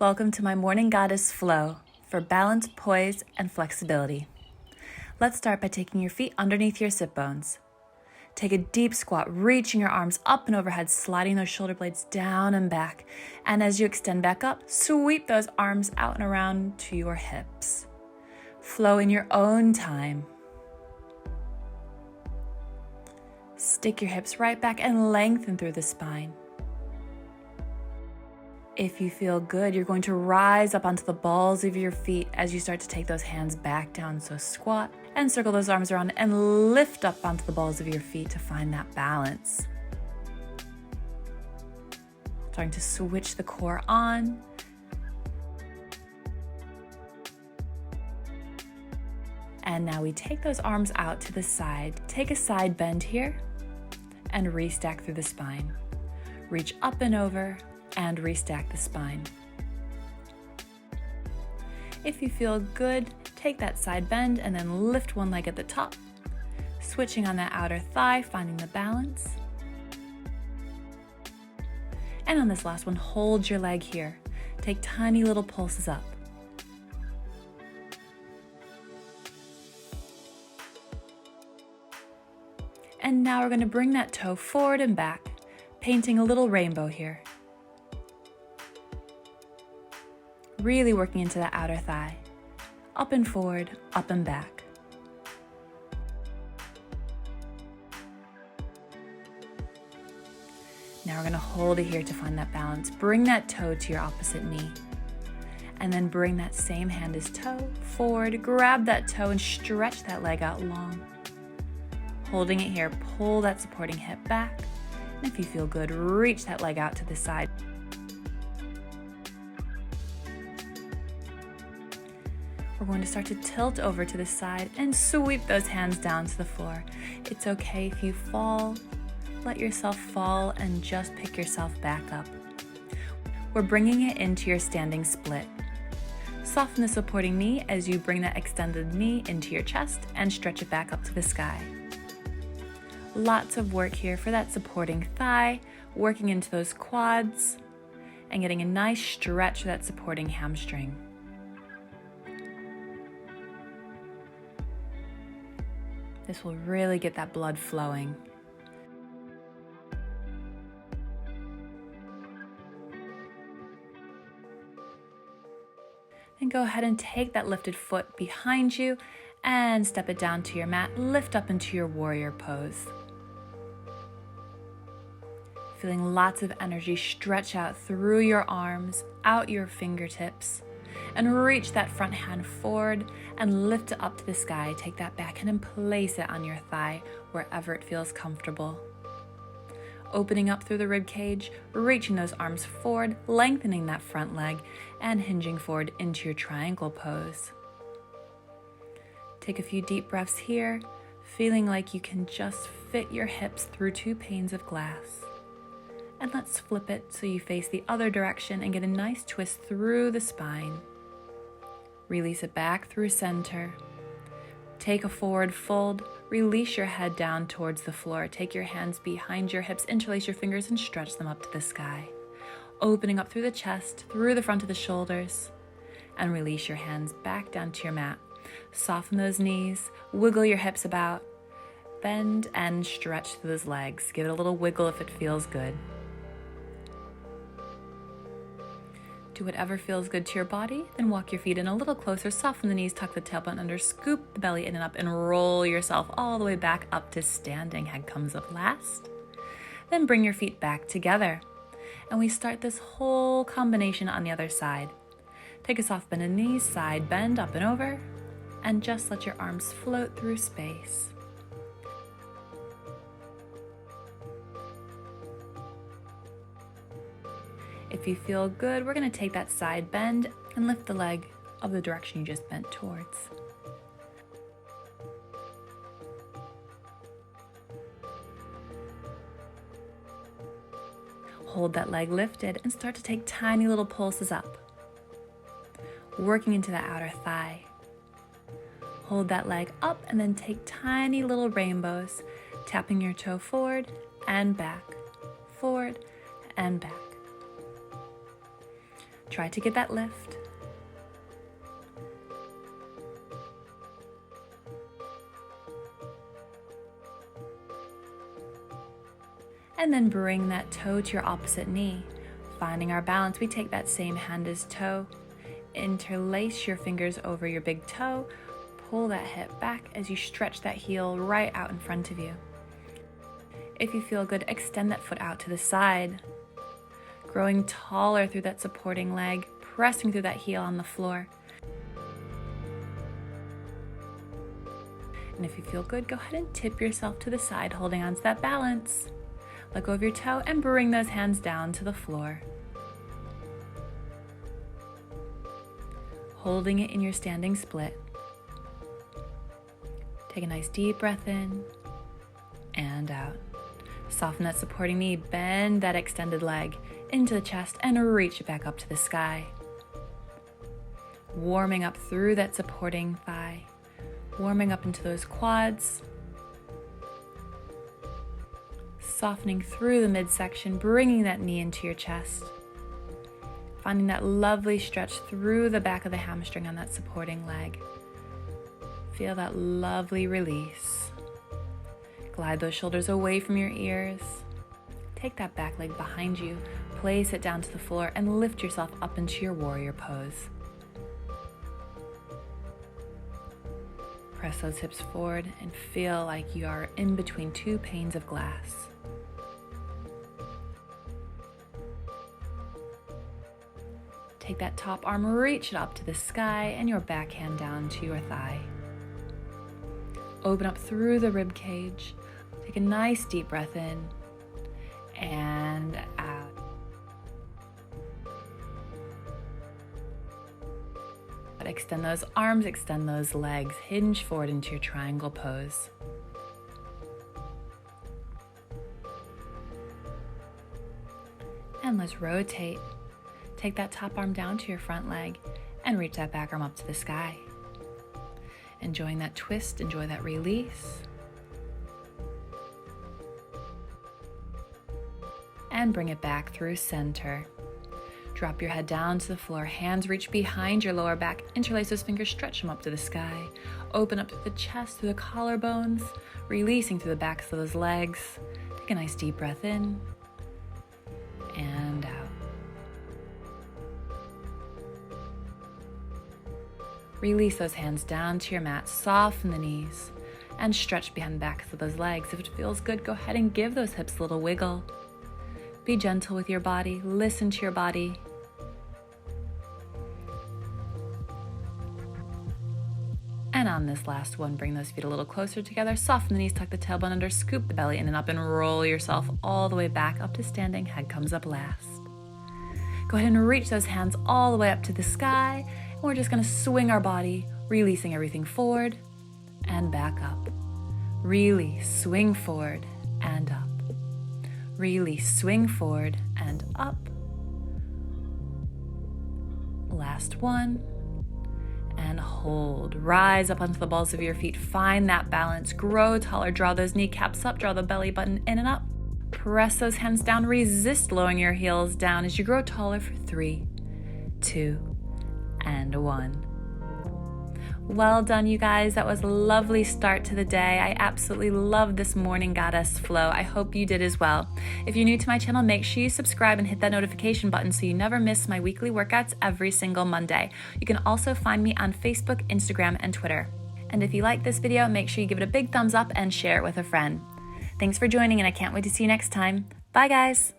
Welcome to my morning goddess flow for balance, poise, and flexibility. Let's start by taking your feet underneath your sit bones. Take a deep squat, reaching your arms up and overhead, sliding those shoulder blades down and back. And as you extend back up, sweep those arms out and around to your hips. Flow in your own time. Stick your hips right back and lengthen through the spine. If you feel good, you're going to rise up onto the balls of your feet as you start to take those hands back down. So squat and circle those arms around and lift up onto the balls of your feet to find that balance. Starting to switch the core on. And now we take those arms out to the side. Take a side bend here and restack through the spine. Reach up and over and restack the spine. If you feel good, take that side bend and then lift one leg at the top, switching on that outer thigh, finding the balance. And on this last one, hold your leg here. Take tiny little pulses up. And now we're going to bring that toe forward and back, painting a little rainbow here. Really working into that outer thigh. Up and forward, up and back. Now we're going to hold it here to find that balance. Bring that toe to your opposite knee. And then bring that same hand as toe forward. Grab that toe and stretch that leg out long. Holding it here, pull that supporting hip back. And if you feel good, reach that leg out to the side. We're going to start to tilt over to the side and sweep those hands down to the floor. It's okay if you fall. Let yourself fall and just pick yourself back up. We're bringing it into your standing split. Soften the supporting knee as you bring that extended knee into your chest and stretch it back up to the sky. Lots of work here for that supporting thigh, working into those quads, and getting a nice stretch for that supporting hamstring. This will really get that blood flowing. And go ahead and take that lifted foot behind you and step it down to your mat. Lift up into your warrior pose. Feeling lots of energy stretch out through your arms, out your fingertips. And reach that front hand forward and lift it up to the sky. Take that back hand and place it on your thigh wherever it feels comfortable. Opening up through the rib cage, reaching those arms forward, lengthening that front leg, and hinging forward into your triangle pose. Take a few deep breaths here, feeling like you can just fit your hips through two panes of glass. And let's flip it so you face the other direction and get a nice twist through the spine. Release it back through center. Take a forward fold. Release your head down towards the floor. Take your hands behind your hips, interlace your fingers and stretch them up to the sky. Opening up through the chest, through the front of the shoulders. And release your hands back down to your mat. Soften those knees. Wiggle your hips about. Bend and stretch through those legs. Give it a little wiggle if it feels good. Do whatever feels good to your body, then walk your feet in a little closer, soften the knees, tuck the tailbone under, scoop the belly in and up, and roll yourself all the way back up to standing. Head comes up last. Then bring your feet back together. And we start this whole combination on the other side. Take a soft bend in the knees, side bend up and over, and just let your arms float through space. If you feel good, we're going to take that side bend and lift the leg of the direction you just bent towards. Hold that leg lifted and start to take tiny little pulses up, working into that outer thigh. Hold that leg up and then take tiny little rainbows, tapping your toe forward and back, forward and back. Try to get that lift. And then bring that toe to your opposite knee. Finding our balance, we take that same hand as toe. Interlace your fingers over your big toe. Pull that hip back as you stretch that heel right out in front of you. If you feel good, extend that foot out to the side. Growing taller through that supporting leg, pressing through that heel on the floor. And if you feel good, go ahead and tip yourself to the side, holding on to that balance. Let go of your toe and bring those hands down to the floor. Holding it in your standing split. Take a nice deep breath in and out. Soften that supporting knee, bend that extended leg into the chest and reach it back up to the sky. Warming up through that supporting thigh, warming up into those quads. Softening through the midsection, bringing that knee into your chest. Finding that lovely stretch through the back of the hamstring on that supporting leg. Feel that lovely release. Glide those shoulders away from your ears. Take that back leg behind you, place it down to the floor, and lift yourself up into your warrior pose. Press those hips forward and feel like you are in between two panes of glass. Take that top arm, reach it up to the sky, and your back hand down to your thigh. Open up through the rib cage. Take a nice deep breath in and out. Extend those arms, extend those legs, hinge forward into your triangle pose. And let's rotate. Take that top arm down to your front leg and reach that back arm up to the sky. Enjoying that twist, enjoy that release. And bring it back through center. Drop your head down to the floor, hands reach behind your lower back, interlace those fingers, stretch them up to the sky. Open up through the chest, through the collarbones, releasing through the backs of those legs. Take a nice deep breath in and out. Release those hands down to your mat, soften the knees, and stretch behind the backs of those legs. If it feels good, go ahead and give those hips a little wiggle. Be gentle with your body, listen to your body. And on this last one, bring those feet a little closer together, soften the knees, tuck the tailbone under, scoop the belly in and up, and roll yourself all the way back up to standing. Head comes up last. Go ahead and reach those hands all the way up to the sky. We're just going to swing our body, releasing everything forward and back up. Release, swing forward and up. Release, swing forward and up. Last one. And hold. Rise up onto the balls of your feet. Find that balance. Grow taller. Draw those kneecaps up. Draw the belly button in and up. Press those hands down. Resist lowering your heels down as you grow taller for 3, 2, and 1. Well done, you guys. That was a lovely start to the day. I absolutely love this morning goddess flow. I hope you did as well. If you're new to my channel, make sure you subscribe and hit that notification button so you never miss my weekly workouts every single Monday. You can also find me on Facebook, Instagram, and Twitter. And if you like this video, make sure you give it a big thumbs up and share it with a friend. Thanks for joining, and I can't wait to see you next time. Bye, guys.